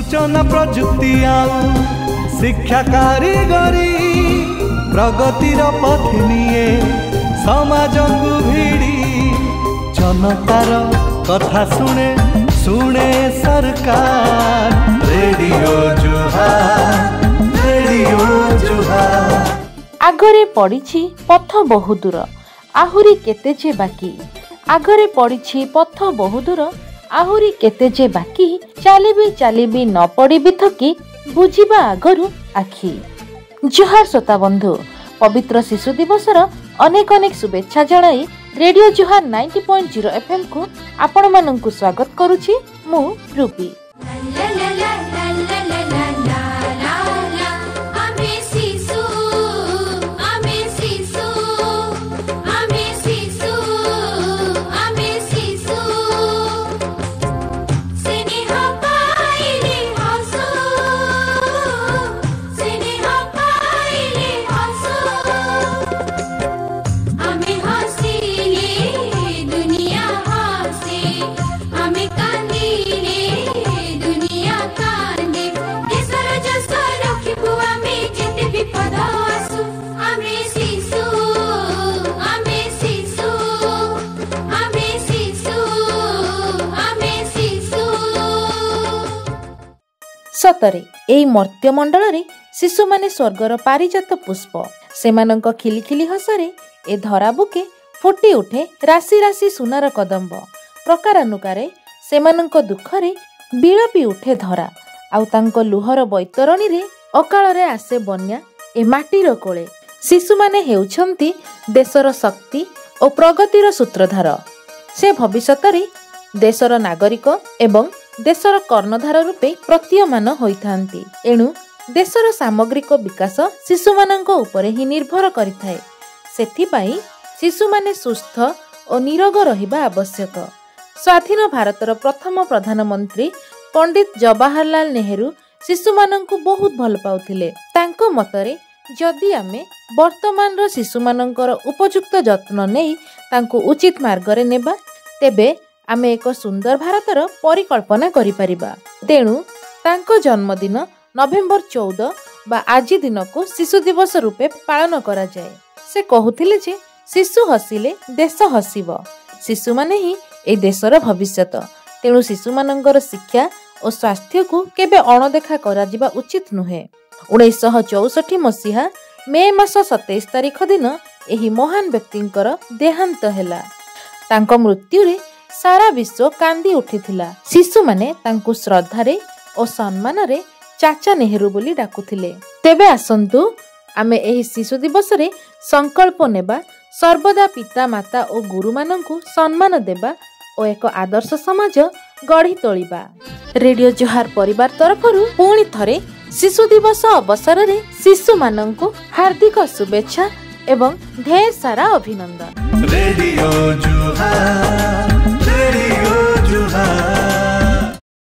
सूचना प्रजुक्ति आउ शिक्षा कारीगरी प्रगतिर पथिनिए समाज को भिड़ी जनतार कथा शुणे शुणे सरकार रेडियो जुहार आगरे पड़ी पथ बहुदूर आहुरी केते जे बाकी आगरे पड़ी पथ बहुदूर आहुरी केते जे बाकी चालिबी न पड़िबी थकी बुझिबा आगरु आखि। जुहार श्रोता बंधु पवित्र शिशु दिवसर अनेक अनेक शुभेच्छा जणाई रेडियो जुहार 90.0 FM को आपण माननकु स्वागत करूछि मु रूपी। सतरे एई मर्त्य मंडल रे शिशु माने स्वर्गर पारिजात पुष्प सेमानंक खिलिखिली हसरे ए धरा बुके फुटी उठे राशि राशि सुनार कदम्ब प्रकारानुकारे सेमानंक दुखरे बिलपी उठे धरा आउ तांको लुहर बैतरणी रे अकाल रे आसे बन्या ए माटीर कोळे शिशु माने हेउछंती देशर शक्ति और प्रगतिर सूत्रधार से भविष्यत रे देशर नागरिक एवं देशर कर्णधार रूपे प्रतीयमान होइथांती एणु देशर सामग्रिक विकास शिशु मानक उपरे ही निर्भर करिथाए सेथिपाई शिशु माने सुस्थ और निरोग रहिबा आवश्यक। स्वाधीन भारतर प्रथम प्रधानमंत्री पंडित जवाहरलाल नेहरू शिशु मानक बहुत भल पाउथिले तांको मतरे जदि आमे वर्तमान रो शिशु मानकर उपयुक्त जत्न नेई तांको उचित मार्ग रे नेबा तेबे आमे एक सुंदर भारतर परिकल्पना करि परिबा। तेणु तांको जन्मदिन नवेम्बर 14 बा आज दिन को शिशु दिवस रूपे पालन करा जाए। से कहूथिले जे शिशु हसिले देश हसिब शिशु माने ही ए देशर भविष्यत तेणु शिशु मानकर शिक्षा और स्वास्थ्य को केबे अणदेखा करा जिबा उचित नुहे। 1964 मसीहा मे मास 27 तारिख दिन एही महान व्यक्तिंकर देहांत हैला। तांको मृत्यु रे सारा विश्व कांदी उठिथिला। शिशु माने तांकु श्रद्धारे और सम्मान रे चाचा नेहरू बोली डाकुथिले। तेबे आसंतु आमे एही शिशु दिवस रे संकल्प नेबा सर्वदा पिता माता और गुरु माननकु सम्मान देबा और एक आदर्श समाज गढ़ी तोलिबा। रेडियो जुहार परिवार तरफरु पुणी थरे शिशु दिवस अवसर रे शिशु माननकु हार्दिक शुभेच्छा एवं ढेर सारा अभिनंदन। रेडियो जुहार।